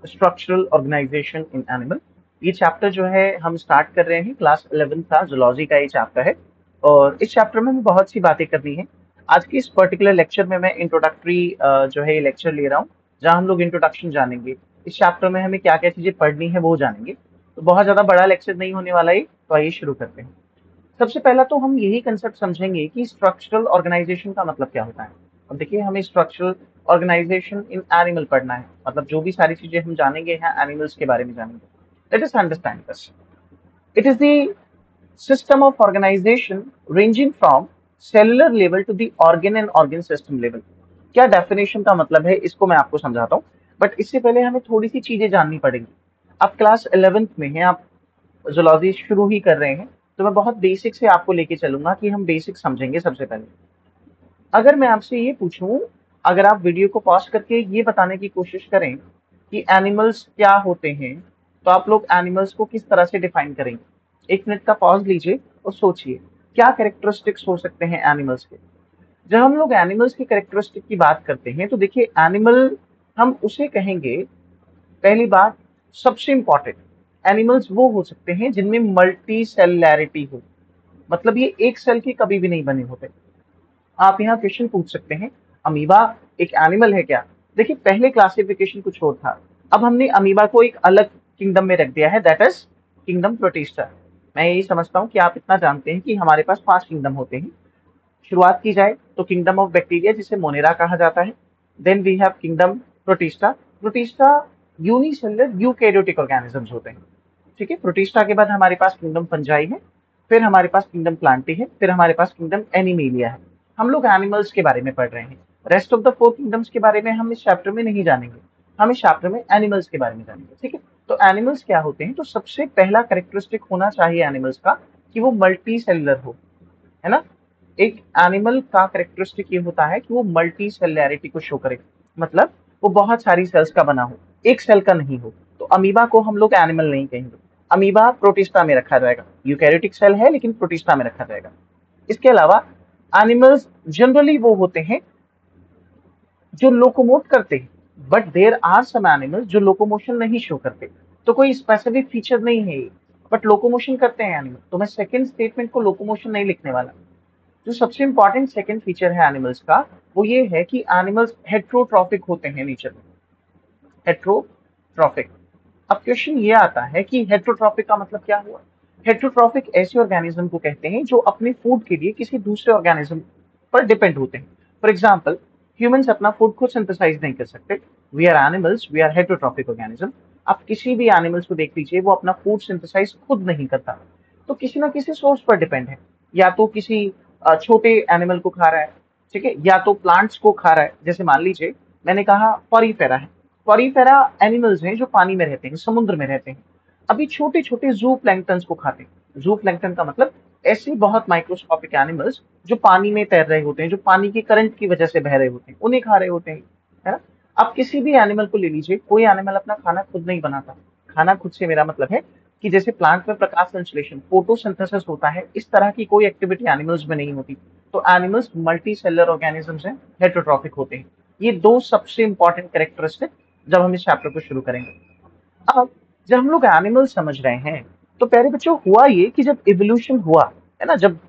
Structural organization in animal. ये chapter जो है हम स्टार्ट कर रहे हैं, क्लास 11 का जूलॉजी का ये चैप्टर है और इस चैप्टर में हमें बहुत सी बातें करनी है। आज की इस पर्टिकुलर लेक्चर में मैं इंट्रोडक्टरी जो है ये लेक्चर ले रहा हूँ, जहाँ हम लोग इंट्रोडक्शन जानेंगे। इस चैप्टर में हमें क्या क्या चीजें पढ़नी है वो जानेंगे। तो बहुत ज्यादा बड़ा लेक्चर नहीं होने वाला है, तो आइए शुरू करते हैं। सबसे पहला तो हम यही कंसेप्ट समझेंगे कि स्ट्रक्चरल ऑर्गेनाइजेशन का मतलब क्या होता है। अब देखिए, हमें स्ट्रक्चरल ऑर्गेनाइजेशन इन एनिमल पढ़ना है, मतलब जो भी सारी चीजें हम जानेंगे यहाँ एनिमल्स के बारे में जानेंगे। Let us understand this. It is the system of organization ranging from cellular level to the organ and organ system level। क्या डेफिनेशन का मतलब है इसको मैं आपको समझाता हूँ, बट इससे पहले हमें थोड़ी सी चीजें जाननी पड़ेंगी। आप क्लास 11th में हैं, आप जूलॉजी शुरू ही कर रहे हैं, तो मैं बहुत बेसिक से आपको लेके चलूंगा कि हम बेसिक समझेंगे। सबसे पहले अगर मैं आपसे ये पूछूं, अगर आप वीडियो को पॉज करके ये बताने की कोशिश करें कि एनिमल्स क्या होते हैं, तो आप लोग एनिमल्स को किस तरह से डिफाइन करेंगे। 1 मिनट का पॉज लीजिए और सोचिए क्या कैरेक्टरिस्टिक्स हो सकते हैं एनिमल्स के। जब हम लोग एनिमल्स की कैरेक्टरिस्टिक की बात करते हैं तो देखिए, एनिमल हम उसे कहेंगे, पहली बात सबसे इंपॉर्टेंट, एनिमल्स वो हो सकते हैं जिनमें मल्टी सेलुलैरिटी हो, मतलब ये एक सेल के कभी भी नहीं बने होते। आप यहाँ क्वेश्चन पूछ सकते हैं, अमीबा एक एनिमल है क्या? देखिए, पहले क्लासिफिकेशन कुछ और था, अब हमने अमीबा को एक अलग किंगडम में रख दिया है, दैट इज किंगडम प्रोटिस्टा। मैं यही समझता हूँ कि आप इतना जानते हैं कि हमारे पास 5 किंगडम होते हैं। शुरुआत की जाए तो किंगडम ऑफ बैक्टीरिया, जिसे मोनेरा कहा जाता है। Then we have kingdom Protista. Protista unicellular eukaryotic organisms होते हैं। ठीक है, प्रोटिस्टा के बाद हमारे पास किंगडम फंजाई है, फिर हमारे पास किंगडम प्लांटी है, फिर हमारे पास किंगडम एनिमेलिया है। हम लोग एनिमल्स के बारे में पढ़ रहे हैं, रेस्ट ऑफ द 4 किंगडम्स के बारे में हम इस चैप्टर में नहीं जानेंगे, हम इस चैप्टर में एनिमल्स के बारे में जानेंगे। ठीक है, तो एनिमल्स क्या होते हैं, तो सबसे पहला कैरेक्टरिस्टिक होना चाहिए एनिमल्स का कि वो मल्टी सेलुलर हो, है ना। एक एनिमल का कैरेक्टरिस्टिक ये होता है कि वो मल्टी सेलुलैरिटी को शो करे, मतलब वो बहुत सारी सेल्स का बना हो, एक सेल का नहीं हो। तो अमीबा को हम लोग एनिमल नहीं कहेंगे, अमीबा प्रोटिस्टा में रखा जाएगा। यूकैरियोटिक सेल है लेकिन प्रोटिस्टा में रखा जाएगा। इसके अलावा एनिमल्स जनरली वो होते हैं जो लोकोमोट करते हैं, but there are some animals जो लोकोमोशन नहीं शो करते। तो कोई स्पेसिफिक फीचर नहीं है ये, बट लोकोमोशन करते हैं एनिमल। तो मैं सेकंड स्टेटमेंट को लोकोमोशन नहीं लिखने वाला। जो सबसे इंपॉर्टेंट सेकंड फीचर है एनिमल्स का, वो ये है कि एनिमल्स हेट्रोट्रॉफिक होते हैं नेचर में। हेट्रोट्रॉफिक। अब क्वेश्चन ये आता है कि हेट्रोट्रॉफिक का मतलब क्या हुआ। हेट्रोट्रॉफिक ऐसे ऑर्गेनिज्म को कहते हैं जो अपने फूड के लिए किसी दूसरे ऑर्गेनिज्म पर डिपेंड होते हैं। फॉर एग्जाम्पल, ह्यूमंस अपना फूड खुद सिंथेसाइज नहीं कर सकते, we are animals, we are heterotrophic organism. आप किसी भी एनिमल्स को देख लीजिए, वो अपना फूड सिंथेसाइज खुद नहीं करता, तो किसी ना किसी सोर्स पर डिपेंड है। या तो किसी छोटे एनिमल को खा रहा है, ठीक है, या तो प्लांट्स को खा रहा है। जैसे मान लीजिए मैंने कहा फॉरीफेरा है, फॉरीफेरा एनिमल्स हैं जो पानी में रहते हैं, समुद्र में रहते हैं। अभी छोटे छोटे जू प्लैंक्टन को खाते हैं। जू प्लैंक्टन का मतलब ऐसे बहुत माइक्रोस्कोपिक एनिमल्स जो पानी में तैर रहे होते हैं, जो पानी के करंट की वजह से बह रहे होते हैं, उन्हें खा रहे होते हैं, है ना। आप किसी भी एनिमल को ले लीजिए, कोई एनिमल अपना खाना खुद नहीं बनाता। खाना खुद से मेरा मतलब है कि जैसे प्लांट में प्रकाश संश्लेषण फोटोसिंथेसिस होता है, इस तरह की कोई एक्टिविटी एनिमल्स में नहीं होती। तो एनिमल्स मल्टी सेलुलर ऑर्गेनिजम्स हैं, हेट्रोट्रॉफिक होते हैं। ये दो सबसे इंपॉर्टेंट कैरेक्टरिस्टिक जब हम इस चैप्टर को शुरू करेंगे। अब जब हम लोग एनिमल समझ रहे हैं, तो प्यारे बच्चों हुआ ये कि जब इवोल्यूशन हुआ, है ना, जब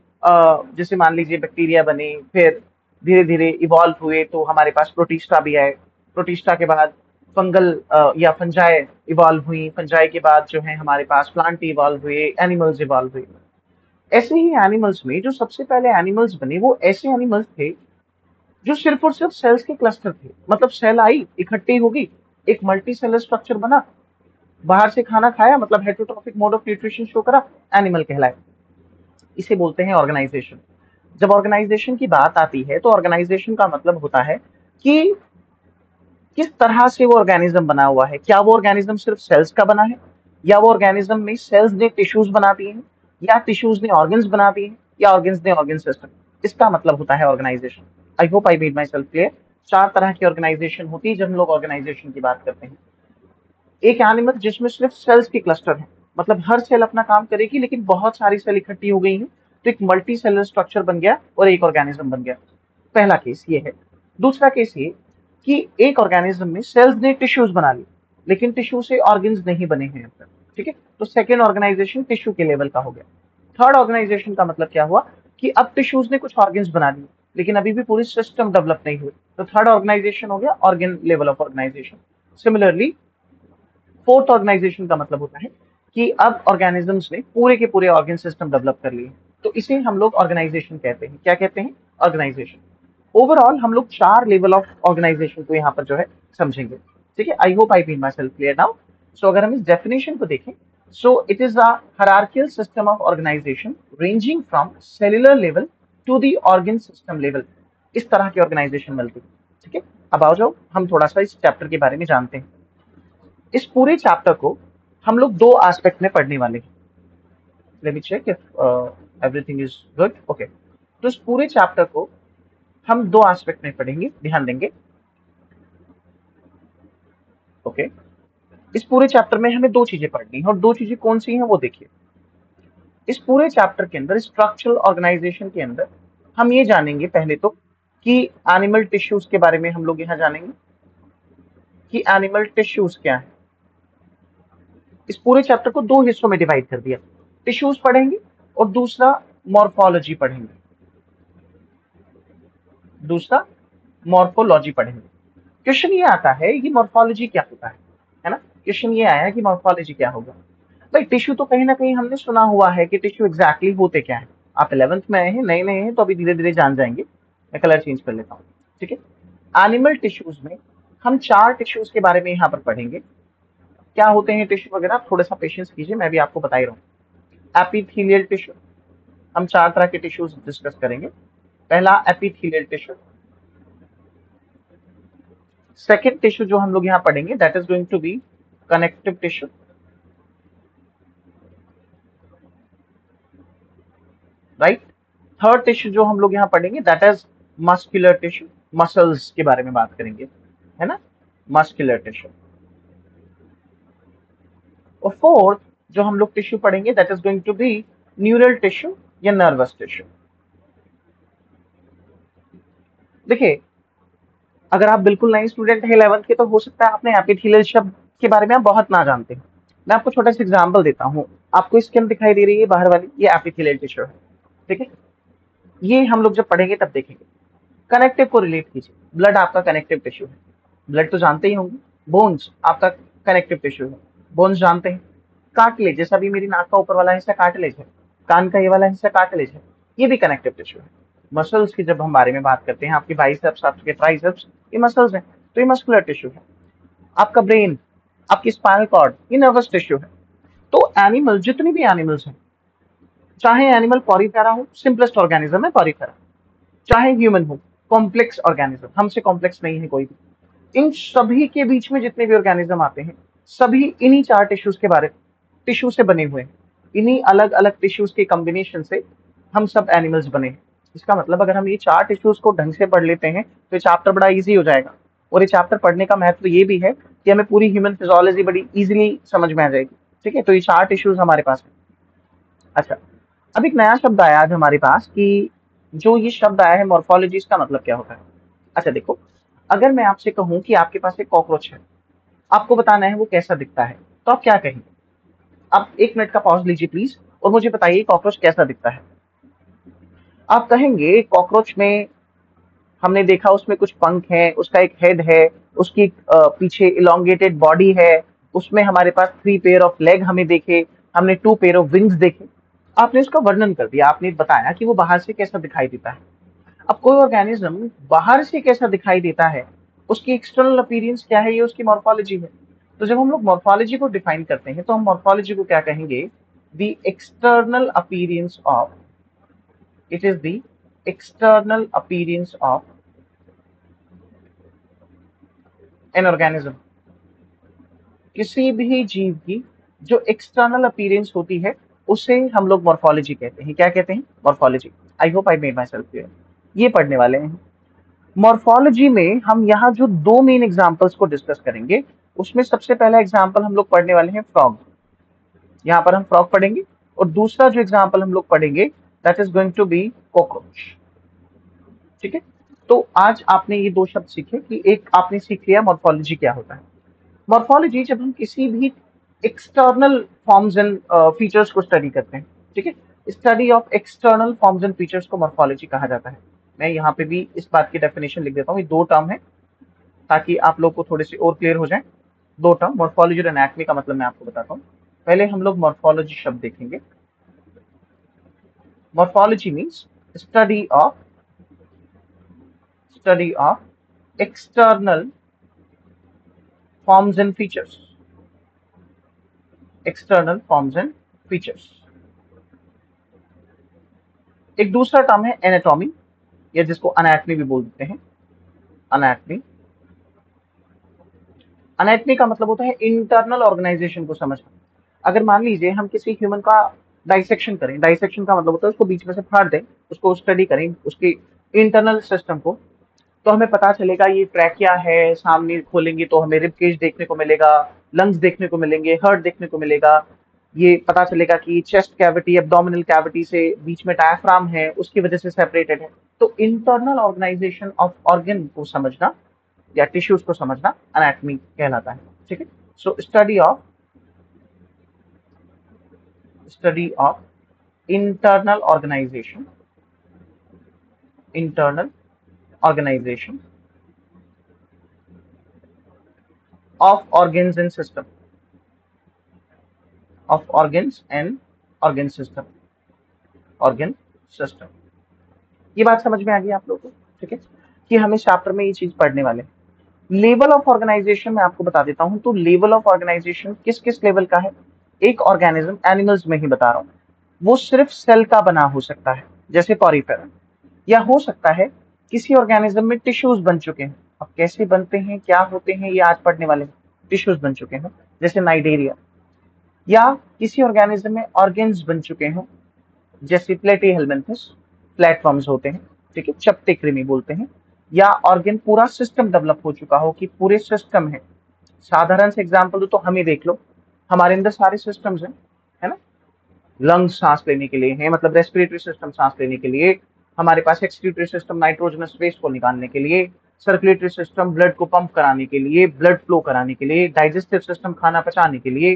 जैसे मान लीजिए बैक्टीरिया बने, फिर धीरे धीरे इवॉल्व हुए, तो हमारे पास प्रोटिस्टा भी आए। प्रोटिस्टा के बाद फंगल या फंजाई इवॉल्व हुई, फंजाई के बाद जो है हमारे पास प्लांट इवॉल्व हुए, एनिमल्स इवॉल्व हुए। ऐसे ही एनिमल्स में जो सबसे पहले एनिमल्स बने, वो ऐसे एनिमल्स थे जो सिर्फ और सिर्फ सेल्स के क्लस्टर थे। मतलब सेल आई, इकट्ठी होगी, एक मल्टी सेलर स्ट्रक्चर बना, बाहर से खाना खाया, मतलब heterotrophic mode of nutrition show करा, एनिमल कहलाए। इसे बोलते हैं ऑर्गेनाइजेशन। जब ऑर्गेनाइजेशन की बात आती है तो ऑर्गेनाइजेशन का मतलब होता है कि किस तरह से वो ऑर्गेनिज्म बना हुआ है। क्या वो ऑर्गेनिज्म सिर्फ सेल्स का बना है, या वो ऑर्गेनिज्म में सेल्स ने टिश्यूज बना दिए हैं, या टिश्यूज ने ऑर्गन्स बना दिए हैं, या ऑर्गन्स ने ऑर्गन सिस्टम। इसका मतलब होता है organization. I hope I made myself clear. 4 तरह की ऑर्गेनाइजेशन होती है जब हम लोग ऑर्गेनाइजेशन की बात करते हैं। एक एनिमल जिसमें सिर्फ सेल्स की क्लस्टर है, मतलब हर सेल अपना काम करेगी लेकिन बहुत सारी सेल इकट्ठी हो गई हैं, तो एक मल्टी सेलर स्ट्रक्चर बन गया और एक ऑर्गेनिज्म बन गया। पहला केस ये है। दूसरा केस ये कि एक ऑर्गेनिज्म में सेल्स ने टिश्यूज बना ली, लेकिन टिश्यू से ऑर्गन्स नहीं बने हैं अब तक, ठीक है। तो सेकेंड ऑर्गेनाइजेशन टिश्यू के लेवल का हो गया। थर्ड ऑर्गेनाइजेशन का मतलब क्या हुआ कि अब टिश्यूज ने कुछ ऑर्गन्स बना लिए, लेकिन अभी भी पूरी सिस्टम डेवलप नहीं हुई, तो थर्ड ऑर्गेनाइजेशन हो गया organ level of organization. Similarly fourth organization का मतलब होता है कि अब ऑर्गेनिजम्स ने पूरे के पूरे ऑर्गन सिस्टम डेवलप कर लिए, तो इसे हम लोग ऑर्गेनाइजेशन कहते हैं। क्या कहते हैं? ऑर्गेनाइजेशन। ओवरऑल हम लोग 4 लेवल ऑफ ऑर्गेनाइजेशन को यहाँ पर जो है समझेंगे, ठीक है। I hope I been myself clear now. So अगर हम इस डेफिनेशन को देखें, so it is a hierarchical system of organisation ranging from cellular level to the organ system level. इस तरह की ऑर्गेनाइजेशन मिलती है, ठीक है। अब आओ जाओ हम थोड़ा सा इस चैप्टर के बारे में जानते हैं। इस पूरे चैप्टर को हम लोग 2 एस्पेक्ट में पढ़ने वाले हैं। Let me check if everything is good. Okay, तो इस पूरे चैप्टर को हम 2 एस्पेक्ट में पढ़ेंगे, ध्यान देंगे। ओके, इस पूरे चैप्टर में हमें 2 चीजें पढ़नी है, और 2 चीजें कौन सी हैं वो देखिए। इस पूरे चैप्टर के अंदर, स्ट्रक्चरल ऑर्गेनाइजेशन के अंदर, हम ये जानेंगे पहले तो कि एनिमल टिश्यूज के बारे में हम लोग यहाँ जानेंगे कि एनिमल टिश्यूज क्या है। इस पूरे चैप्टर को 2 हिस्सों में डिवाइड कर दिया, टिश्यूज पढ़ेंगे और दूसरा मॉर्फोलॉजी पढ़ेंगे, दूसरा मॉर्फोलॉजी पढ़ेंगे। क्वेश्चन ये आता है कि मॉर्फोलॉजी क्या होता है ना। क्वेश्चन ये आया कि मॉर्फोलॉजी क्या होगा। भाई टिश्यू तो कहीं ना कहीं हमने सुना हुआ है कि टिश्यू एग्जैक्टली होते क्या है। आप 11th में आए हैं, नए नए हैं, तो अभी धीरे धीरे जान जाएंगे। मैं कलर चेंज कर लेता हूँ, ठीक है। एनिमल टिश्यूज में हम 4 टिश्यूज के बारे में यहाँ पर पढ़ेंगे। क्या होते हैं टिश्यू वगैरह, थोड़ा सा पेशेंस कीजिए, मैं भी आपको बता ही रहा हूँ। एपिथेलियल टिश्यू, हम 4 तरह के टिश्यूज डिस्कस करेंगे। पहला एपिथेलियल टिश्यू। सेकेंड टिश्यू जो हम लोग यहाँ पढ़ेंगे that is going to be connective tissue. Right. Third tissue जो हम लोग यहाँ पढ़ेंगे that is muscular tissue, muscles के बारे में बात करेंगे, है ना, मस्कुलर टिश्यू। और फोर्थ जो हम लोग टिश्यू पढ़ेंगे that is going to be neural tissue या नर्वस टिश्यू। देखिए, अगर आप बिल्कुल नए स्टूडेंट हैं 11th के, तो हो सकता है आपने एपिथेलियल शब्द के बारे में आप बहुत ना जानते हैं। मैं आपको छोटा सा एग्जांपल देता हूँ। आपको स्किन दिखाई दे रही है बाहर वाली, ये एपिथेलियल टिश्यू है, ठीक है। ये हम लोग जब पढ़ेंगे तब देखेंगे। कनेक्टिव को रिलेट कीजिए, ब्लड आपका कनेक्टिव टिश्यू है, ब्लड तो जानते ही होंगे। बोन्स आपका कनेक्टिव टिश्यू है, बोन्स जानते हैं। कार्टिलेज, जैसा भी मेरी नाक का ऊपर वाला हिस्सा कार्टिलेज है, कान का ये वाला हिस्सा कार्टिलेज है, ये भी कनेक्टिव टिश्यू है। मसल्स की जब हम बारे में बात करते हैं, आपके बाइसेप्स, आपके ट्राइसेप्स, ये मसल्स हैं, तो ये मस्कुलर टिश्यू है। आपका ब्रेन, आपकी स्पाइनल कॉर्ड, ये नर्वस टिश्यू है। तो एनिमल, जितने भी एनिमल्स हैं, चाहे एनिमल पॉरीफेरा हो, सिंपलेस्ट ऑर्गेनिज्म है पॉरीफेरा, चाहे ह्यूमन हो, कॉम्प्लेक्स ऑर्गेनिज्म, हमसे कॉम्प्लेक्स नहीं है कोई भी। इन सभी के बीच में जितने भी ऑर्गेनिज्म आते हैं, सभी इन्हीं 4 टिश्यूज के बारे, टिश्यू से बने हुए हैं। इन्हीं अलग अलग टिश्यूज के कॉम्बिनेशन से हम सब एनिमल्स बने हैं। इसका मतलब अगर हम ये 4 टिश्यूज को ढंग से पढ़ लेते हैं तो ये चैप्टर बड़ा इजी हो जाएगा। और ये चैप्टर पढ़ने का महत्व ये भी है कि हमें पूरी ह्यूमन फिजियोलॉजी बड़ी इजीली समझ में आ जाएगी, ठीक है। तो ये 4 टिश्यूज हमारे पास है। अच्छा, अब एक नया शब्द आया आज हमारे पास कि जो ये शब्द आया है मॉर्फोलॉजी, इसका मतलब क्या होता है। अच्छा देखो, अगर मैं आपसे कहूं कि आपके पास एक कॉकरोच है, आपको बताना है वो कैसा दिखता है, तो आप क्या कहेंगे? आप 1 मिनट का पॉज लीजिए प्लीज, और मुझे बताइए कॉकरोच कैसा दिखता है। आप कहेंगे कॉकरोच में हमने देखा उसमें कुछ पंख हैं, उसका एक हेड है, उसकी पीछे इलोंगेटेड बॉडी है, उसमें हमारे पास 3 पेयर ऑफ लेग हमें देखे, हमने 2 पेयर ऑफ विंग्स देखे। आपने उसका वर्णन कर दिया, आपने बताया कि वो बाहर से कैसा दिखाई देता है। अब कोई ऑर्गेनिज्म बाहर से कैसा दिखाई देता है, उसकी एक्सटर्नल अपीयरेंस क्या है, ये उसकी मॉर्फोलॉजी है। तो जब हम लोग मॉर्फोलॉजी को डिफाइन करते हैं तो हम मॉर्फोलॉजी को क्या कहेंगे? The external appearance of, it is the external appearance of an organism. किसी भी जीव की जो एक्सटर्नल अपीयरेंस होती है उसे हम लोग मॉर्फोलॉजी कहते हैं। क्या कहते हैं? Morphology. I hope I made myself clear. ये पढ़ने वाले हैं। मॉर्फोलॉजी में हम यहाँ जो 2 मेन एग्जांपल्स को डिस्कस करेंगे, उसमें सबसे पहला एग्जांपल हम लोग पढ़ने वाले हैं फ्रॉग। यहाँ पर हम फ्रॉग पढ़ेंगे, और दूसरा जो एग्जांपल हम लोग पढ़ेंगे that is going to be cockroach, ठीक है। तो आज आपने ये 2 शब्द सीखे कि एक आपने सीख लिया मॉर्फोलॉजी क्या होता है। मॉर्फोलॉजी जब हम किसी भी एक्सटर्नल फॉर्म्स एंड फीचर्स को स्टडी करते हैं, ठीक है, study of external forms and features को मॉर्फोलॉजी कहा जाता है। मैं यहाँ पे भी इस बात की डेफिनेशन लिख देता हूँ, ये दो टर्म है ताकि आप लोग को थोड़े से और क्लियर हो जाए। दो टर्म, मॉर्फोलॉजी और एनाटॉमी का मतलब मैं आपको बताता हूँ। पहले हम लोग मॉर्फोलॉजी शब्द देखेंगे। Morphology means study of external forms and features, external forms and features. एक दूसरा टर्म है एनाटॉमी, या जिसको अनाटमी भी बोलते हैं, अनाटमी। अनाटमी का मतलब होता है इंटरनल ऑर्गेनाइजेशन को समझना। अगर मान लीजिए हम किसी ह्यूमन का डाइसेक्शन करें, डाइसेक्शन का मतलब होता है उसको बीच में से फाड़ दें, उसको स्टडी करें उसके इंटरनल सिस्टम को, तो हमें पता चलेगा ये ट्रैकिया है, सामने खोलेंगे तो हमें रिब केज देखने को मिलेगा, लंग्स देखने को मिलेंगे, हार्ट देखने को मिलेगा। ये पता चलेगा कि चेस्ट कैविटी एब्डोमिनल कैविटी से बीच में डायफ्राम है, उसकी वजह से सेपरेटेड है। तो इंटरनल ऑर्गेनाइजेशन ऑफ ऑर्गन को समझना या टिश्यूज को समझना एनाटॉमी कहलाता है, ठीक है। So study of internal organization of organs and system, of organs and organ system। ये बात समझ में आ गई आप लोगों को, ठीक है, कि हम इस चैप्टर में ये चीज पढ़ने वाले हैं। लेवल ऑफ ऑर्गेनाइजेशन मैं आपको बता देता हूं। तो लेवल ऑफ ऑर्गेनाइजेशन किस किस लेवल का है? एक ऑर्गेनिज्म, एनिमल्स में ही बता रहा हूं, वो सिर्फ सेल का बना हो सकता है, जैसे पॉरीफेरा, या हो सकता है किसी ऑर्गेनिज्म में टिश्यूज बन चुके हैं। अब कैसे बनते हैं, क्या होते हैं, ये आज पढ़ने वाले हैं। टिश्यूज बन चुके हैं जैसे नाइडेरिया, या किसी ऑर्गेनिज्म में ऑर्गेन्स बन चुके हों जैसे प्लेटीहेल्मिन्थस, प्लेटफॉर्म्स होते हैं, ठीक है, चपटे कृमि बोलते हैं। या ऑर्गन पूरा सिस्टम डेवलप हो चुका हो कि पूरे सिस्टम है। साधारण से एग्जांपल दो तो हम ही देख लो, हमारे अंदर सारे सिस्टम्स हैं, है ना। लंग्स सांस लेने के लिए है, मतलब रेस्पिरेटरी सिस्टम सांस लेने के लिए, हमारे पास एक्सक्रीटरी सिस्टम नाइट्रोजनस वेस्ट को निकालने के लिए, सर्कुलेटरी सिस्टम ब्लड को पंप कराने के लिए, ब्लड फ्लो कराने के लिए, डाइजेस्टिव सिस्टम खाना पचाने के लिए।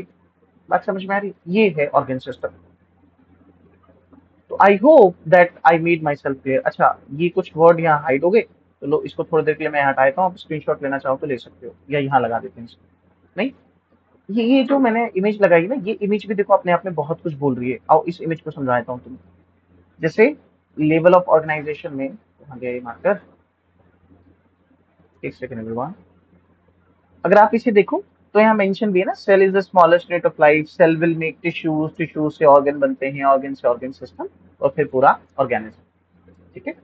बात समझ में आ रही? ये है ऑर्गन सिस्टम। तो I hope that I made myself clear. अच्छा, ये कुछ वर्ड यहाँ हाइड हो गए, तो लो इसको थोड़ी देर के लिए मैं हटा देता हूँ, आप स्क्रीनशॉट लेना चाहो तो ले सकते हो, या यहाँ लगा देते हैं इसको। नहीं, ये जो मैंने इमेज लगाई ना, ये इमेज भी देखो अपने आप में बहुत कुछ बोल रही है। आओ इस इमेज को समझा देता हूँ तुम्हें। जैसे लेवल ऑफ ऑर्गेनाइजेशन में कहाँ गया ये मार्कर, एक सेकंड एवरीवन। अगर आप इसे देखो तो यहाँ मेंशन भी है ना, cell is the smallest unit of life, cell will make tissues, tissues से ऑर्गन बनते हैं, ऑर्गन से ऑर्गन सिस्टम, और फिर पूरा ऑर्गेनिज्म, ठीक है।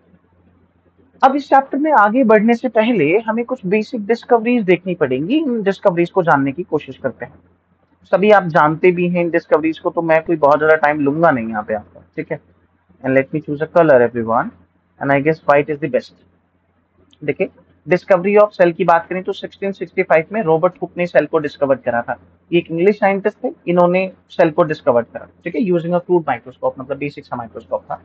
अब इस चैप्टर में आगे बढ़ने से पहले हमें कुछ बेसिक डिस्कवरीज देखनी पड़ेंगी। इन डिस्कवरीज को जानने की कोशिश करते हैं। सभी आप जानते भी हैं इन डिस्कवरीज को, तो मैं कोई बहुत ज्यादा टाइम लूंगा नहीं यहाँ पे आपका, ठीक है। And let me choose a colour everyone, and I guess white is the best. देखिए, डिस्कवरी ऑफ सेल की बात करें तो 1665 में रॉबर्ट हुक ने सेल को डिस्कवर करा था। ये एक इंग्लिश साइंटिस्ट थे, इन्होंने सेल को डिस्कवर करा, ठीक है, यूजिंग अ क्रूड माइक्रोस्कोप, मतलब बेसिक सा माइक्रोस्कोप था।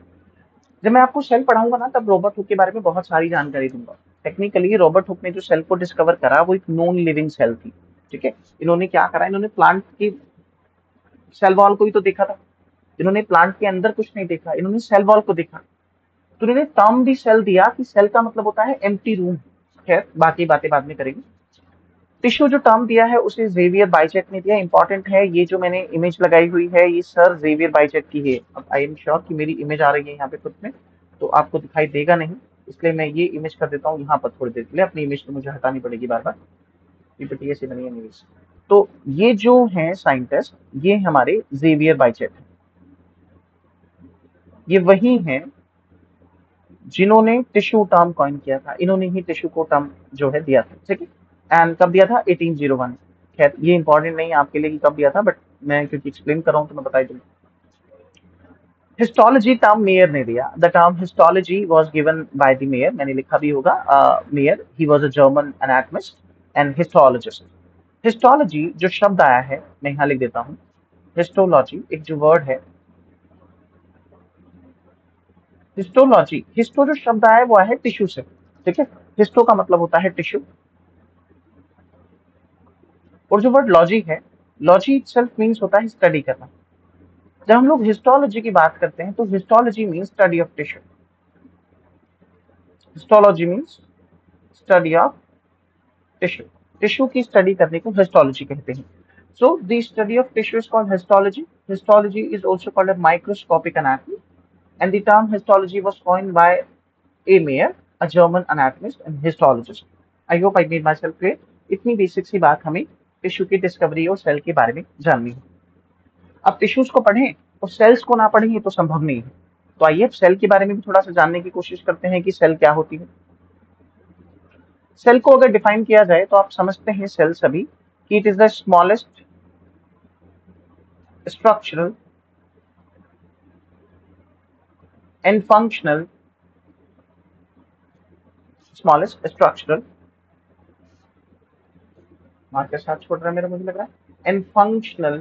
जब मैं आपको सेल पढ़ाऊंगा ना, तब रॉबर्ट हुक के बारे में बहुत सारी जानकारी दूंगा। टेक्निकली रॉबर्ट हुक ने जो सेल को डिस्कवर करा वो एक नॉन लिविंग सेल थी, ठीक है। इन्होंने क्या करा, इन्होंने प्लांट की सेल वॉल को ही तो देखा था, इन्होंने प्लांट के अंदर कुछ नहीं देखा, इन्होंने सेल वॉल को देखा। तो इन्होंने टर्म भी सेल दिया कि सेल का मतलब होता है एम्प्टी रूम। खैर बाकी बातें बाद में करेंगे। टिश्यू जो टर्म दिया है उसे जेवियर बाइचेट ने दिया। इंपॉर्टेंट है, ये जो मैंने इमेज लगाई हुई है ये सर जेवियर बाइचेट की है। अब आई एम श्योर कि मेरी इमेज आ रही है यहाँ पे खुद में, तो आपको दिखाई देगा नहीं, इसलिए मैं ये इमेज कर देता हूँ यहाँ पर थोड़ी देर के लिए। अपनी इमेज तो मुझे हटानी पड़ेगी बार बार, पीपीटी से बनी है इमेज। तो ये जो है साइंटिस्ट, ये हमारे जेवियर बाइचेट है। ये वही हैं जिन्होंने टिश्यू टर्म कॉइन किया था, इन्होंने ही टिश्यू को टर्म जो है दिया था, ठीक है। एंड कब दिया था? 1801। खैर ये इंपॉर्टेंट नहीं है आपके लिए कि कब दिया था, बट मैं क्योंकि एक्सप्लेन कर रहा हूँ तो मैं बता दूँ। हिस्टोलॉजी टर्म मेयर ने दिया। The term histology was given by the Mayer, मैंने लिखा भी होगा, Mayer, he was a German anatomist and histologist. Histology जो शब्द आया है मैं यहाँ लिख देता हूँ। हिस्टोलॉजी एक जो वर्ड है, हिस्टोलॉजी, हिस्टो जो शब्द आया है वो आया है टिश्यू से, ठीक है। हिस्टो का मतलब होता है टिश्यू, और जो वर्ड लॉजी है, लॉजी इटसेल्फ मीन्स होता है स्टडी करना। जब हम लोग हिस्टोलॉजी की बात करते हैं तो histology means study of tissue. Histology means study of tissue. Tissue की स्टडी करने को हिस्टोलॉजी कहते हैं। So the study of tissue is called histology. Histology is also called a microscopic anatomy, and the term histology was coined by A. Mayer, a German anatomist and histologist. I hope I made myself clear. इतनी basic सी बात हमें tissue की discovery और cell के बारे में जाननी है। अब टिश्यूज को पढ़ें और सेल्स को ना पढ़ें ये तो संभव नहीं है। तो आइए सेल के बारे में भी थोड़ा सा जानने की कोशिश करते हैं कि सेल क्या होती है। सेल को अगर डिफाइन किया जाए तो आप समझते हैं सेल सभी कि it is the smallest structural and functional smallest structural mark के साथ छोड़ रहा है मेरा, मुझे लग रहा है, and functional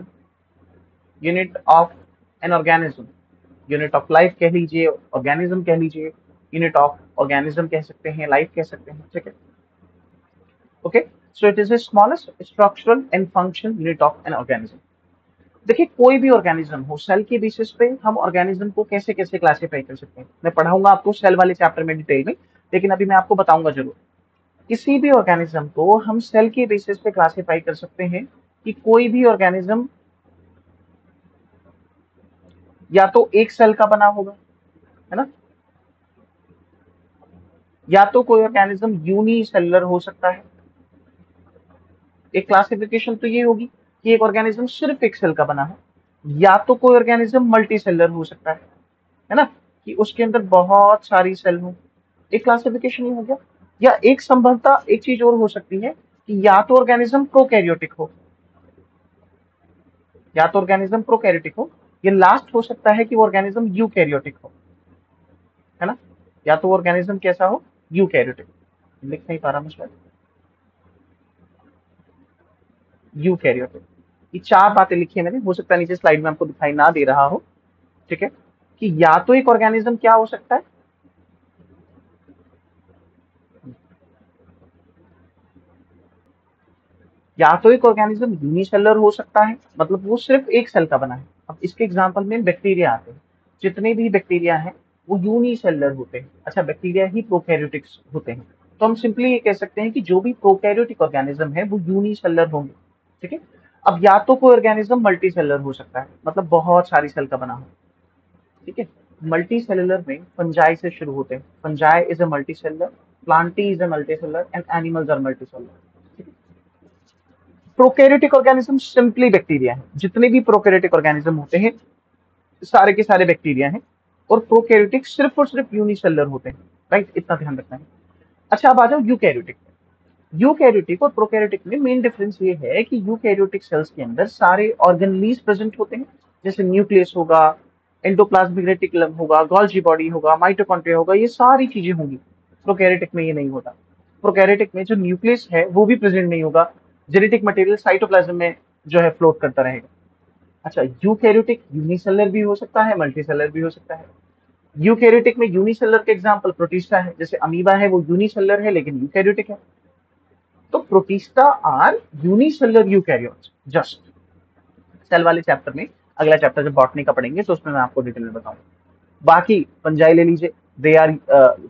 unit of an organism, unit of life कह लीजिए, organism कह लीजिए, unit of organism कह सकते हैं, life कह सकते हैं, ठीक है। Okay, so it is the smallest structural and functional unit of an organism। देखिए कोई भी ऑर्गेनिज्म हो, सेल के बेसिस पे हम ऑर्गेनिज्म को कैसे कैसे क्लासिफाई कर सकते हैं, मैं पढ़ाऊंगा आपको सेल वाले चैप्टर में डिटेल में, लेकिन अभी मैं आपको बताऊंगा जरूर। किसी भी ऑर्गेनिज्म को हम सेल के बेसिस पे क्लासिफाई कर सकते हैं कि कोई भी ऑर्गेनिज्म या तो एक सेल का बना होगा, है ना, या तो कोई ऑर्गेनिज्म यूनिसेलुलर हो सकता है। एक क्लासिफिकेशन तो ये होगी कि एक ऑर्गेनिज्म सिर्फ एक सेल का बना है, या तो कोई ऑर्गेनिज्म मल्टी सेलुलर हो सकता है ना, कि उसके अंदर बहुत सारी सेल हो। एक क्लासिफिकेशन ये हो गया। या एक संभवता एक चीज और हो सकती है कि या तो ऑर्गेनिज्म प्रोकैरियोटिक हो, या तो ऑर्गेनिज्म प्रोकैरियोटिक हो, ये लास्ट हो सकता है कि वो ऑर्गेनिज्म यूकैरियोटिक हो, है ना, या तो ऑर्गेनिज्म कैसा हो, यूकैरियोटिक। लिख नहीं पा रहा मैं शायद, यूकैरियोटिक। ये चार बातें लिखी है मैंने, हो सकता है नीचे स्लाइड में आपको दिखाई ना दे रहा हो, ठीक है, कि या तो एक ऑर्गेनिज्म क्या हो सकता है, या तो एक ऑर्गेनिज्म यूनिसेलुलर हो सकता है, मतलब वो सिर्फ एक सेल का बना है। अब इसके एग्जांपल में बैक्टीरिया आते हैं, जितने भी बैक्टीरिया हैं वो यूनिसेलुलर होते हैं। अच्छा, बैक्टीरिया ही प्रोकैरियोटिक्स होते हैं, तो हम सिंपली ये कह सकते हैं कि जो भी प्रोकैरियोटिक ऑर्गेनिज्म है वो यूनिसेलुलर होंगे, ठीक है। अब या तो कोई ऑर्गेनिज्म मल्टी सेलुलर हो सकता है, मतलब बहुत सारी सेल का बना हो, ठीक है। मल्टी सेलुलर में फंजाई से शुरू होते हैं। Fungi is a multicellular, plantae is a multicellular and animals are multicellular. Prokaryotic organism simply bacteria है, जितने भी प्रोकैरियोटिक ऑर्गेनिज्म होते हैं सारे के सारे बैक्टीरिया हैं, और प्रोकैरियोटिक सिर्फ और सिर्फ यूनिसेलुलर होते हैं, राइट, इतना ध्यान रखना है। अच्छा, अब आ जाओ यूकैरियोटिक। यूकैरियोटिक और प्रोकैरियोटिक में मेन डिफरेंस ये है कि यूकैरियोटिक सेल्स के अंदर सारे ऑर्गेनेल्स प्रेजेंट होते हैं, जैसे न्यूक्लियस होगा, एंडोप्लाज्मिक रेटिकुलम होगा, गोल्जी बॉडी होगा, माइटोकॉन्ड्रिया होगा, ये सारी चीजें होंगी। प्रोकैरियोटिक में ये नहीं होता। प्रोकैरियोटिक में जो न्यूक्लियस है वो भी प्रेजेंट नहीं होगा, जेनेटिक मटेरियल साइटोप्लाज्म में जो है फ्लोट करता रहेगा। अच्छा, यूकैरियोटिक यूनिसेलुलर भी हो सकता है, मल्टीसेलुलर भी हो सकता है। यूकैरियोटिक में यूनिसेलुलर के एग्जांपल प्रोटिस्टा है, जैसे अमीबा है वो यूनिसेलुलर है लेकिन यूकैरियोटिक है। तो Protista are unicellular eukaryotes. Just cell वाले चैप्टर में, अगला चैप्टर जब बॉटनी का पढ़ेंगे तो उसमें मैं आपको डिटेल में बताऊंगा। बाकी फंजाई ले लीजिए, दे आर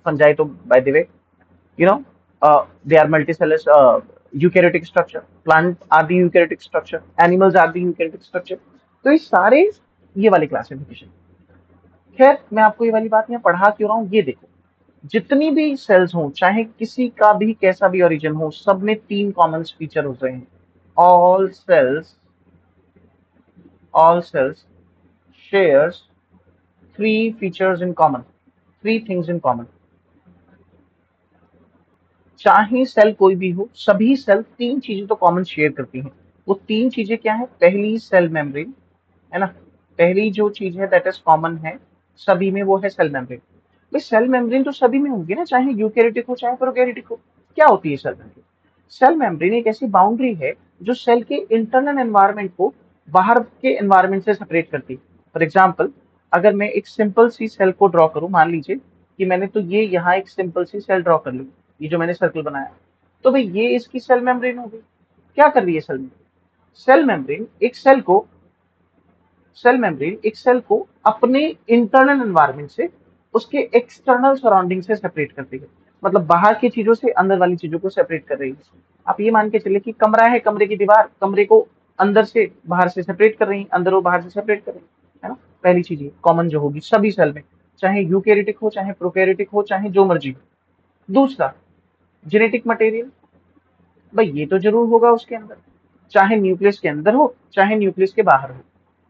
फंजाई तो by the way you know they are multicellus eukaryotic structure, plant are the eukaryotic structure, animals are the eukaryotic structure। तो ये सारे ये वाली क्लासिफिकेशन। खैर मैं आपको ये वाली बात यहाँ पढ़ा क्यों रहा हूँ, ये देखो, जितनी भी सेल्स हो चाहे किसी का भी कैसा भी ओरिजिन हो, सब में तीन कॉमन फीचर होते हैं। All cells, all cells shares three features in common, three things in common. चाहे सेल कोई भी हो, सभी सेल तीन चीजें तो कॉमन शेयर करती हैं। वो तीन चीजें क्या है, पहली सेल मेम्ब्रेन, है ना, पहली जो चीज है दैट इज कॉमन है सभी में, वो है सेल मेम्ब्रेन। भाई सेल मेम्ब्रेन तो सभी में होगी ना, चाहे यूकैरियोटिक हो चाहे प्रोकैरियोटिक हो। क्या होती है सेल मेम्ब्रेन? सेल मेम्ब्रेन एक ऐसी बाउंड्री है जो सेल के इंटरनल एनवायरनमेंट को बाहर के एनवायरनमेंट से सेपरेट करती है। फॉर एग्जाम्पल, अगर मैं एक सिंपल सी सेल को ड्रॉ करूं, मान लीजिए कि मैंने तो ये यहाँ एक सिंपल सी सेल ड्रॉ कर ली, ये जो मैंने सर्कल बनाया, तो भाई ये इसकी सेल मेम्ब्रेन होगी। क्या कर रही है सेल मेम्ब्रेन? सेल मेम्ब्रेन एक सेल को अपने इंटरनल एनवायरनमेंट से उसके एक्सटर्नल सराउंडिंग से सेपरेट करती है। मतलब बाहर की चीजों से अंदर वाली चीजों को सेपरेट कर रही है। आप ये मान के चले कि कमरा है, कमरे की दीवार कमरे को अंदर से बाहर से सेपरेट कर रही है, अंदर और बाहर से सेपरेट कर रही है ना। पहली चीज ये कॉमन जो होगी सभी सेल में, चाहे यूकैरियोटिक हो, चाहे प्रोकैरियोटिक हो, चाहे जो मर्जी हो। दूसरा, जेनेटिक मटेरियल, भाई ये तो जरूर होगा उसके अंदर, चाहे न्यूक्लियस के अंदर हो चाहे न्यूक्लियस के बाहर हो।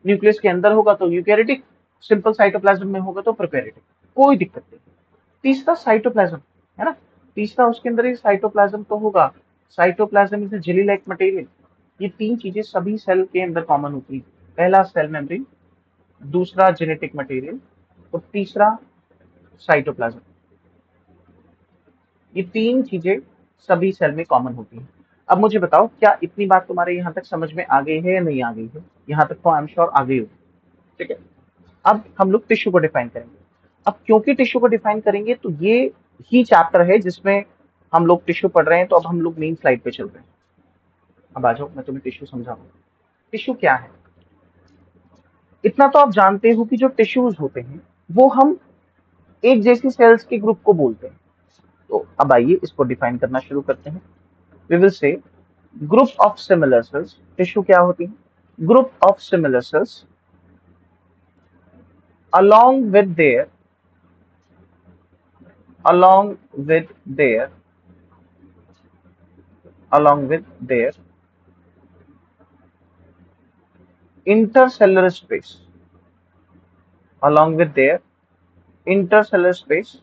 न्यूक्लियस के अंदर होगा तो यूकैरियोटिक, सिंपल साइटोप्लाज्म में होगा तो प्रोकैरियोटिक, कोई दिक्कत नहीं। तीसरा साइटोप्लाज्म, है ना। तीसरा उसके अंदर ही साइटोप्लाज्म तो होगा। Cytoplasm is jelly like material. ये तीन चीजें सभी सेल के अंदर कॉमन होती है। पहला सेल मेम्ब्रेन, दूसरा जेनेटिक मटेरियल और तीसरा साइटोप्लाज्म। ये तीन चीजें सभी सेल में कॉमन होती है। अब मुझे बताओ, क्या इतनी बात तुम्हारे यहाँ तक समझ में आ गई है या नहीं आ गई है? यहाँ तक तो आई एम श्योर आ गई हो। ठीक है, अब हम लोग टिश्यू को डिफाइन करेंगे। अब क्योंकि टिश्यू को डिफाइन करेंगे तो ये ही चैप्टर है जिसमें हम लोग टिश्यू पढ़ रहे हैं, तो अब हम लोग मेन स्लाइड पे चल रहे हैं। अब आ जाओ, मैं तुम्हें टिश्यू समझाऊंगा। टिश्यू क्या है? इतना तो आप जानते हो कि जो टिश्यूज होते हैं वो हम एक जैसी सेल्स के ग्रुप को बोलते हैं। तो अब आइए इसको डिफाइन करना शुरू करते हैं। We will say group of similar cells. Tissue क्या होती है? Group of similar cells along with their along with their along with their intercellular space along with their intercellular space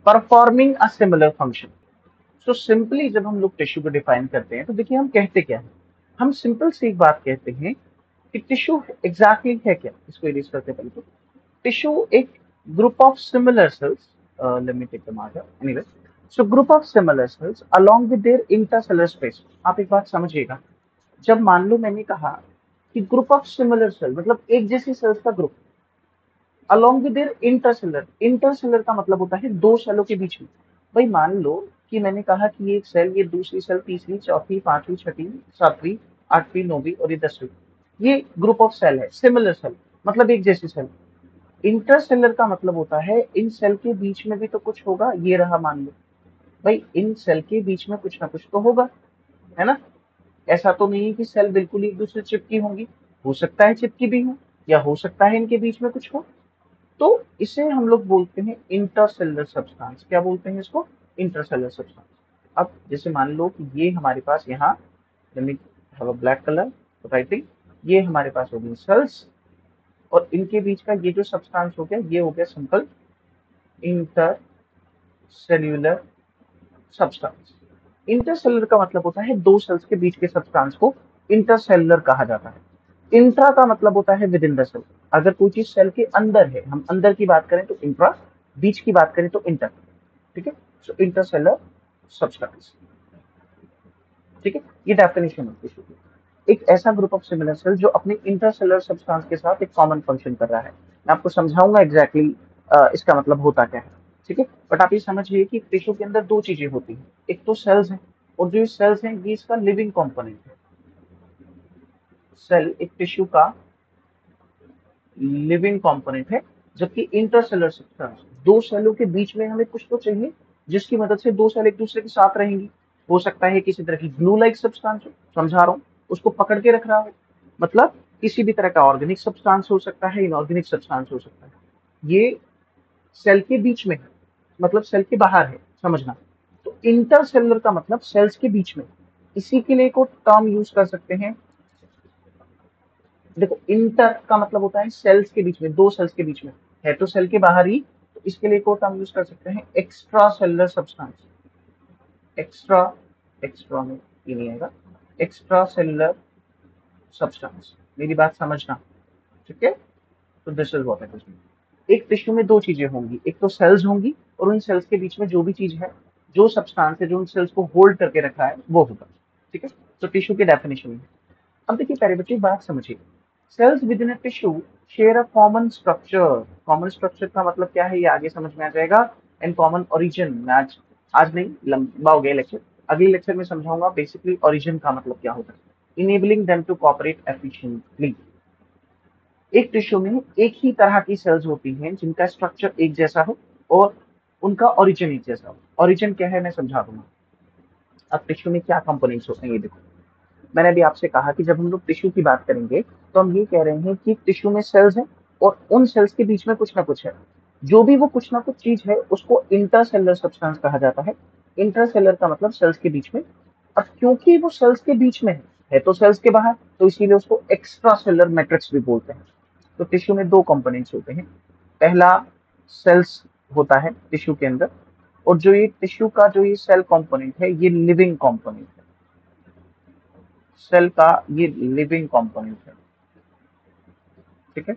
performing a similar function। So simply जब हम लोग tissue को define करते हैं तो देखिए हम कहते क्या है। हम सिंपल सी एक बात कहते हैं कि टिश्यू एग्जैक्टली है क्या। इसको इरेज करते पहले तो टिश्यू एक group of similar cells, let me take the marker anyway. So group of similar cells along with their intercellular space. आप एक बात समझिएगा, जब मान लो मैंने कहा कि ग्रुप ऑफ सिमिलर सेल मतलब एक जैसी सेल्स का group along with their intercellular. Intercellular का मतलब होता है दो सेलों के बीच में। भाई मान लो कि मैंने कहा कि ये एक सेल, ये दूसरी सेल, तीसरी, चौथी, पांचवी, छठी, सातवीं, आठवीं, नौवीं और ये 10वीं, ये ग्रुप ऑफ सेल है। सिमिलर सेल मतलब एक जैसी सेल। इंटरसेलर का मतलब होता है इन सेल के बीच में भी तो कुछ होगा। ये रहा मान लो, भाई इन सेल के बीच में कुछ ना कुछ तो होगा, है ना। ऐसा तो नहीं है कि सेल बिल्कुल एक दूसरे से चिपकी होंगी, हो सकता है चिपकी भी हो या हो सकता है इनके बीच में कुछ हो। तो इसे हम लोग बोलते हैं इंटरसेलुलर सब्सटेंस। क्या बोलते हैं इसको? Intercellular substance. अब जैसे मान लो कि ये हमारे पास यहाँ have a black colour writing, ये हमारे पास हो गई सेल्स और इनके बीच का ये जो सब्सटेंस हो गया ये हो गया सिंपल इंटरसेल्युलर सब्सटेंस। इंटरसेलुलर का मतलब होता है दो सेल्स के बीच के सब्सटेंस को इंटरसेलुलर कहा जाता है। इंट्रा का मतलब होता है विद इन द सेल। अगर कोई चीज सेल के अंदर है, हम अंदर की बात करें तो इंट्रा, बीच की बात करें तो इंटर। ठीक है, सो इंटरसेलुलर सब्सटेंस। ठीक है, ये डेफिनेशन है टिश्यू की। एक ऐसा ग्रुप ऑफ सिमिलर सेल जो अपने इंटरसेलुलर सब्सटेंस के साथ एक कॉमन फंक्शन कर रहा है। मैं आपको समझाऊंगा एग्जैक्टली इसका मतलब होता क्या है। ठीक है, बट आप ये समझिए कि टिश्यू के अंदर दो चीजें होती हैं, एक तो सेल्स है और जो सेल्स हैं ये इसका लिविंग कंपोनेंट है। सेल एक टिश्यू का लिविंग कंपोनेंट है, जबकि इंटरसेलुलर सब्सटेंस दो सेलों के बीच में हमें कुछ तो चाहिए जिसकी मदद से दो सेल एक दूसरे के साथ रहेंगी। हो सकता है किसी तरह की ग्लू लाइक सब्सटेंस हो, समझा रहा हूँ, उसको पकड़ के रख रहा हो। मतलब किसी भी तरह का ऑर्गेनिक सब्सटेंस हो सकता है, इनऑर्गेनिक सब्सटेंस हो सकता है। ये सेल के बीच में है, मतलब सेल के बाहर है, समझना। तो इंटरसेलुलर का मतलब सेल्स के बीच में। इसी के लिए को टर्म यूज कर सकते हैं। देखो इंटर का मतलब होता है सेल्स के बीच में, दो सेल्स के बीच में, है तो सेल के बाहर ही। तो इसके लिए को टर्म यूज कर सकते हैं extra cellular substance. Extra, extra में ये नहीं आएगा, एक्स्ट्रा सेलुलर सब्सटेंस। मेरी बात समझना, ठीक है। तो this is what it is. एक टिश्यू में दो चीजें होंगी, एक तो सेल्स होंगी और उन सेल्स के बीच में जो भी चीज है, जो सब्सटेंस है जो उन सेल्स को होल्ड करके रखा है वो होगा। ठीक है, तो टिश्यू के डेफिनेशन में अब देखिए प्यारे बच्चे बात समझिए। Cells within a tissue share a common structure. Common structure का मतलब क्या है ये आगे समझ में आ जाएगा। And common origin. आज आज नहीं, लंबा हो गया लेक्चर, अगले लेक्चर में समझाऊंगा बेसिकली ओरिजिन का मतलब क्या होता है। Enabling them to cooperate efficiently. एक टिश्यू में एक ही तरह की सेल्स होती हैं जिनका स्ट्रक्चर एक जैसा हो और उनका ओरिजिन एक जैसा हो। ओरिजिन क्या है मैं समझा दूंगा। अब टिश्यू में क्या कंपोनेंट्स होते हैं ये देखो। मैंने अभी आपसे कहा कि जब हम लोग टिश्यू की बात करेंगे तो हम ये कह रहे हैं कि टिश्यू में सेल्स हैं और उन सेल्स के बीच में कुछ ना कुछ है। जो भी वो कुछ ना कुछ चीज है उसको इंटरसेलुलर सब्सटेंस कहा जाता है। इंटरसेलुलर का मतलब सेल्स के बीच में। और क्योंकि वो सेल्स के बीच में है तो सेल्स के बाहर, तो इसीलिए उसको एक्स्ट्रा सेलुलर मैट्रिक्स भी बोलते हैं। तो टिश्यू में दो कंपोनेंट्स होते हैं। पहला सेल्स होता है टिश्यू के अंदर, और जो ये टिश्यू का जो ये सेल कंपोनेंट है ये लिविंग कंपोनेंट है। सेल का ये लिविंग कंपोनेंट है, ठीक है,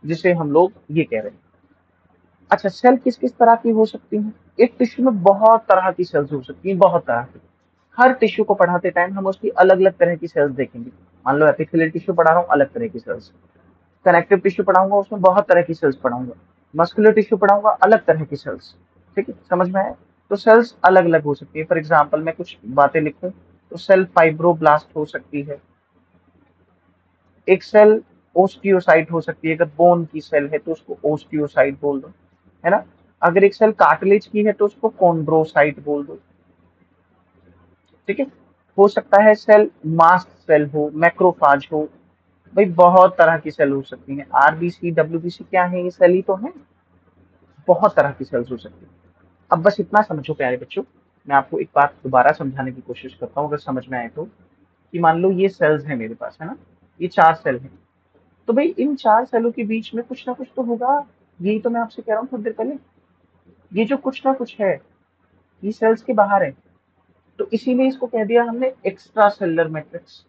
जिसे हम लोग ये कह रहे हैं। अच्छा, सेल किस किस तरह की हो सकती हैं? एक टिश्यू में बहुत तरह की सेल्स हो सकती हैं, बहुत तरह की। हर टिश्यू को पढ़ाते टाइम हम उसकी अलग अलग तरह की सेल्स देखेंगे। मान लो एपिथेलियल टिश्यू पढ़ा रहा हूँ, अलग तरह की सेल्स। कनेक्टिव टिश्यू पढ़ाऊंगा, उसमें बहुत तरह की सेल्स पढ़ाऊंगा। मस्कुलर टिश्यू पढ़ाऊंगा, अलग तरह की सेल्स। ठीक है, समझ में आया? तो सेल्स अलग अलग हो सकती है। फॉर एग्जाम्पल मैं कुछ बातें लिखूं तो सेल फाइब्रोब्लास्ट हो सकती है। एक सेल ओस्टियोसाइट हो सकती है। अगर बोन की सेल है तो उसको ओस्टियोसाइट बोल दो, है ना। अगर एक सेल कार्टिलेज की है तो उसको कॉन्ड्रोसाइट बोल दो, ठीक है। हो सकता है सेल मास्ट सेल हो, मैक्रोफाज हो। भाई बहुत तरह की सेल हो सकती हैं। आरबीसी डब्ल्यूबीसी क्या है? ये सेल ही तो है। बहुत तरह की सेल्स हो सकती है। अब बस इतना समझो प्यारे बच्चों, मैं आपको एक बात दोबारा समझाने की कोशिश करता हूँ अगर समझ में आए तो। कि मान लो ये सेल्स है मेरे पास, है ना, ये चार सेल है। तो भाई इन चार सेलों के बीच में कुछ ना कुछ तो होगा। यही तो मैं आपसे कह रहा हूँ थोड़ी देर पहले। ये जो कुछ ना कुछ है ये सेल्स के बाहर है, तो इसीलिए इसको कह दिया हमने एक्स्ट्रा सेलुलर मैट्रिक्स।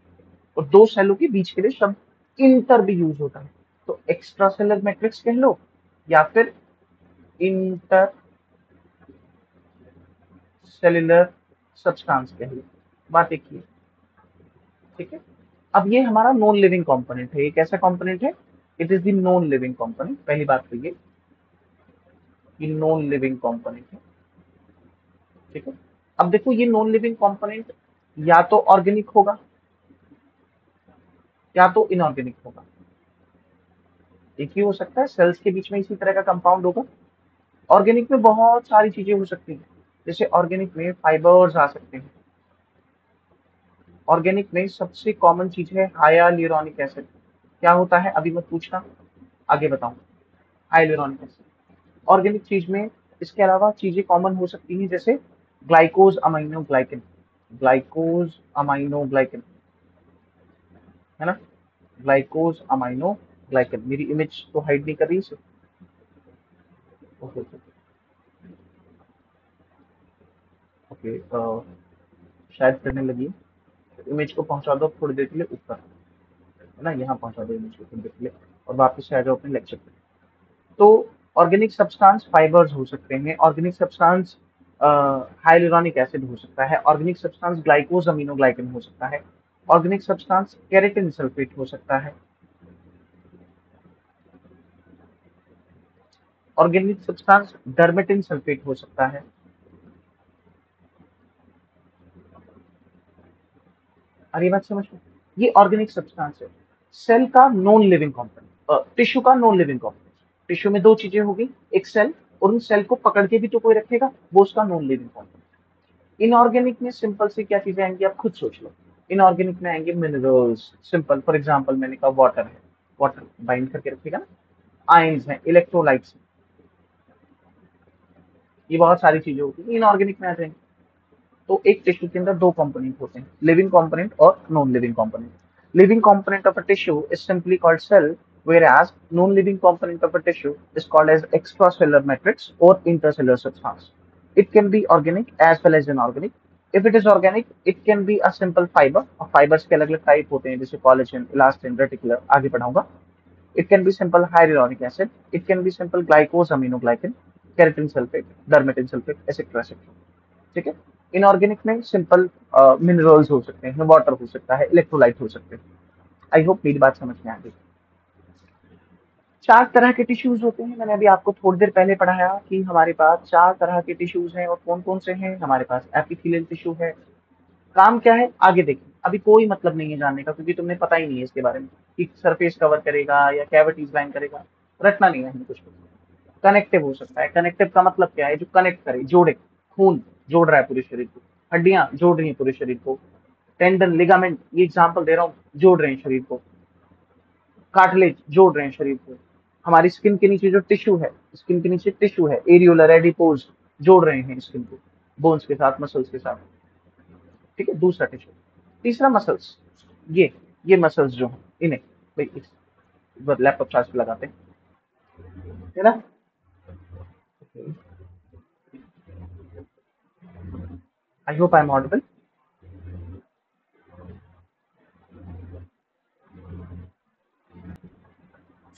और दो सेलों के बीच के लिए शब्द इंटर भी यूज होता है। तो एक्स्ट्रा सेलुलर मैट्रिक्स कह लो या फिर इंटर सेलुलर सब्सटेंस कह लो, बात एक ही है, ठीक है। अब ये हमारा नॉन लिविंग कंपोनेंट है। ये कैसा कंपोनेंट है? It is the non living component. पहली बात तो ये नॉन लिविंग कंपोनेंट है, ठीक है। अब देखो ये नॉन लिविंग कंपोनेंट या तो ऑर्गेनिक होगा या तो इनऑर्गेनिक होगा। एक ही हो सकता है, सेल्स के बीच में इसी तरह का कंपाउंड होगा। ऑर्गेनिक में बहुत सारी चीजें हो सकती हैं। जैसे ऑर्गेनिक में फाइबर्स आ सकते हैं। ऑर्गेनिक में सबसे कॉमन चीज है हाइयालुरोनिक एसिड। क्या होता है अभी मत पूछना, आगे बताऊं। हाइयालुरोनिक एसिड ऑर्गेनिक चीज में। इसके अलावा चीजें कॉमन हो सकती हैं जैसे ग्लाइकोज अमाइनो ग्लाइकन। ग्लाइकोज अमाइनो ग्लाइकन, है ना। ग्लाइकोज अमाइनो ग्लाइकन। मेरी इमेज तो हाइड नहीं कर रही इसे? ओके ओके ओके, शायद करने लगी। इमेज को पहुंचा दो थोड़ी देर के लिए ऊपर, है ना, यहाँ पहुंचा दो इमेज को थोड़ी देर के लिए और वापस से आ जाओ अपने लेक्चर पे। तो ऑर्गेनिक सब्सटेंस फाइबर्स हो सकते हैं। ऑर्गेनिक सब्सटेंस हाइलुरोनिक एसिड हो सकता है। ऑर्गेनिक सब्सटेंस ग्लाइकोज अमीनो ग्लाइकन हो सकता है। ऑर्गेनिक सब्सटेंस केराटिन सल्फेट हो सकता है। ऑर्गेनिक सब्सटेंस डर्मेटिन सल्फेट हो सकता है। अरे ये बात समझ लो, ये ऑर्गेनिक सब्सटेंस है। सेल का नॉन लिविंग कंपोनेंट, टिश्यू का नॉन लिविंग कंपोनेंट। टिश्यू में दो चीजें होगी, एक सेल, और उन सेल को पकड़ के भी तो कोई रखेगा, वो उसका नॉन लिविंग कंपोनेंट। इनऑर्गेनिक में सिंपल से क्या चीजें आएंगी आप खुद सोच लो। इनऑर्गेनिक में आएंगे मिनरल्स, सिंपल। फॉर एग्जांपल मैंने कहा वाटर है, वाटर बाइंड करके रखेगा ना। आयंस हैं, इलेक्ट्रोलाइट्स हैं। ये बहुत सारी चीजें होती है इनऑर्गेनिक में आ जाएंगी। तो एक टिश्यू के अंदर दो कंपोनेंट होते हैं, लिविंग कंपोनेंट और non living component. Living component of a tissue is simply called cell, whereas non-living component of a tissue is called as extracellular matrix or intercellular substance. It can be organic as well as inorganic. If it is organic, it can be a simple fiber. और fibers के अलग अलग type होते हैं जैसे collagen, elastin, reticular, आगे पढ़ाऊंगा। It can be simple hyaluronic acid. It can be simple glycose aminoglycan, keratin sulfate, dermatin sulfate, etc. etc. ठीक है। इनऑर्गेनिक में सिंपल मिनरल्स हो सकते हैं, वाटर हो सकता है, इलेक्ट्रोलाइट हो सकते हैं। आई होप मेरी बात समझ में आ गई। चार तरह के टिश्यूज होते हैं। मैंने अभी आपको थोड़ी देर पहले पढ़ाया कि हमारे पास चार तरह के टिश्यूज हैं और कौन कौन से हैं। हमारे पास एपिथेलियल टिश्यू है। काम क्या है आगे देखिए, अभी कोई मतलब नहीं है जानने का, क्योंकि तुम्हें पता ही नहीं है इसके बारे में कि सरफेस कवर करेगा या कैविटीज लाइन करेगा, रटना नहीं है हमें कुछ। कनेक्टिव हो सकता है। कनेक्टिव का मतलब क्या है? जो कनेक्ट करे, जोड़े। खून जोड़ रहा है पूरे शरीर को, हड्डियां जोड़ रही हैं पूरे शरीर को, टेंडन, लिगामेंट, ये एग्जाम्पल दे रहा हूँ, जोड़ रहे हैं शरीर को, कार्टिलेज जोड़ रहे हैं शरीर को। हमारी स्किन के नीचे जो टिश्यू है, स्किन के नीचे टिश्यू है, एरियोलर, एडिपोज, जोड़ रहे हैं स्किन को बोन्स के साथ, मसल्स के साथ। ठीक है, दूसरा टिश्यू। तीसरा मसल्स, ये मसल्स जो हैं इन्हें भाई लैपटॉप चार्ज पे लगाते हैं, है ना। I hope I am audible.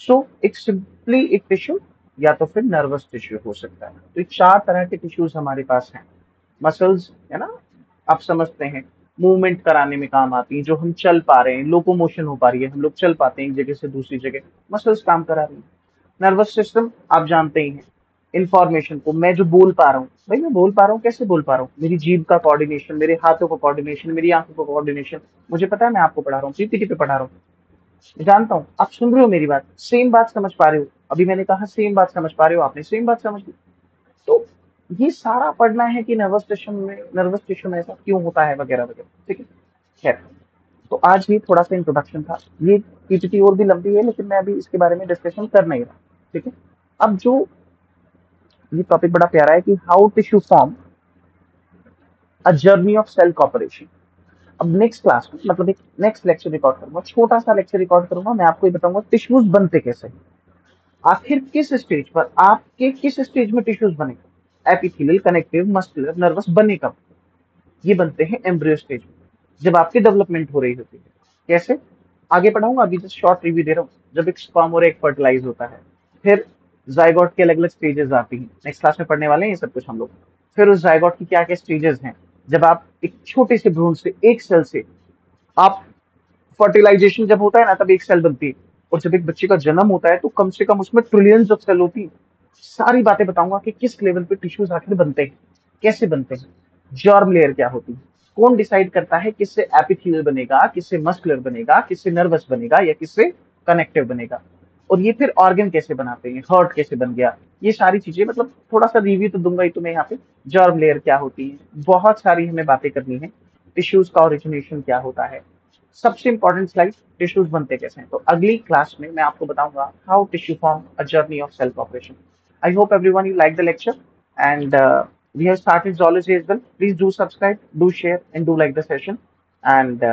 So एक सिंपली एक टिश्यू या तो फिर नर्वस टिश्यू हो सकता है। तो ये चार तरह के टिश्यूज हमारे पास हैं। मसल्स, है ना, आप समझते हैं, मूवमेंट कराने में काम आती है। जो हम चल पा रहे हैं, लोकोमोशन हो पा रही है, हम लोग चल पाते हैं एक जगह से दूसरी जगह, मसल्स काम करा रही है। नर्वस सिस्टम आप जानते ही हैं, इंफॉर्मेशन को, मैं जो बोल पा रहा हूँ, भाई मैं बोल पा रहा हूँ, कैसे बोल पा रहा हूँ? मेरी जीभ का कोऑर्डिनेशन, मेरे हाथों का कोऑर्डिनेशन, मेरी आंखों का कोऑर्डिनेशन, मुझे पता है मैं आपको पढ़ा रहा हूँ, पीपीटी पे पढ़ा रहा हूँ, जानता हूँ आप सुन रहे हो मेरी बात, सेम बात समझ पा रहे हो। अभी मैंने कहा सेम बात समझ पा रहे हो, आपने सेम बात समझ ली। तो ये सारा पढ़ना है कि नर्वस टिश्यू में ऐसा क्यों होता है, वगैरह वगैरह। ठीक है, खैर। तो आज ये थोड़ा सा इंट्रोडक्शन था। ये पीपीटी और भी लंबी है, लेकिन मैं अभी इसके बारे में डिस्कशन कर नहीं रहा। ठीक है। अब जो ये टॉपिक बड़ा प्यारा है कि how tissue form a journey of cell cooperation. अब नेक्स्ट क्लास में, मतलब एक नेक्स्ट लेक्चर रिकॉर्ड करूंगा, छोटा सा लेक्चर रिकॉर्ड करूंगा, मैं आपको ये बताऊंगा टिश्यूज बनते कैसे हैं। आखिर किस स्टेज पर, आपके किस स्टेज में टिश्यूज बनेगा, एपिथेलियल, कनेक्टिव, मस्कुलर, नर्वस बने कब? ये बनते हैं एम्ब्रियो स्टेज में, जब आपकी डेवलपमेंट हो रही होती है। कैसे? आगे पढ़ाऊंगा, अभी जस्ट शॉर्ट रिव्यू दे रहा हूँ। जब एक स्पर्म और एक फर्टिलाइज होता है, फिर जाइगोट के अलग अलग स्टेजेस आती हैं, नेक्स्ट क्लास में पढ़ने वाले हैं ये सब कुछ हम लोग। फिर उस जाइगोट की क्या क्या स्टेजेस हैं, जब आप एक छोटे से भ्रूण से, एक सेल से, आप फर्टिलाइजेशन जब होता है ना, तब एक सेल बनती है। और जब एक बच्चे का जन्म होता है तो कम से कम उसमें ट्रिलियंस ऑफ सेल होती है। सारी बातें बताऊंगा कि किस लेवल पे टिश्यूज आखिर बनते हैं, कैसे बनते हैं, जर्म लेयर क्या होती है, कौन डिसाइड करता है किससे एपिथेलियल बनेगा, किससे मस्कुलर बनेगा, किससे नर्वस बनेगा, या किससे कनेक्टिव बनेगा, और ये फिर ऑर्गन कैसे बनाते हैं, हार्ट कैसे बन गया, ये सारी चीजें, मतलब थोड़ा सा रिव्यू तो दूंगा ही तुम्हें यहाँ पे। जर्म लेयर क्या होती है, बहुत सारी हमें बातें करनी है। टिश्यूज का ओरिजिनेशन क्या होता है, सबसे इंपॉर्टेंट स्लाइड, टिश्यूज बनते कैसे हैं। तो अगली क्लास में मैं आपको बताऊंगा how tissue form a journey of cell operation. I hope everyone you like the lecture, and we have started zoology as well. Please do subscribe, do share, and do like the session. And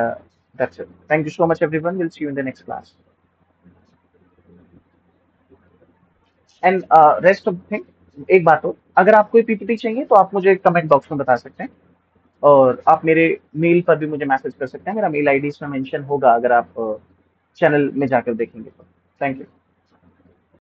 that's it. Thank you so much, everyone. We'll see you in the next class. And rest of thing, एक बात हो, अगर आपको PPT चाहिए तो आप मुझे comment box में बता सकते हैं, और आप मेरे मेल पर भी मुझे मैसेज कर सकते हैं। मेरा मेल आईडी इसमें मेंशन होगा, अगर आप चैनल में जाकर देखेंगे तो। Thank you.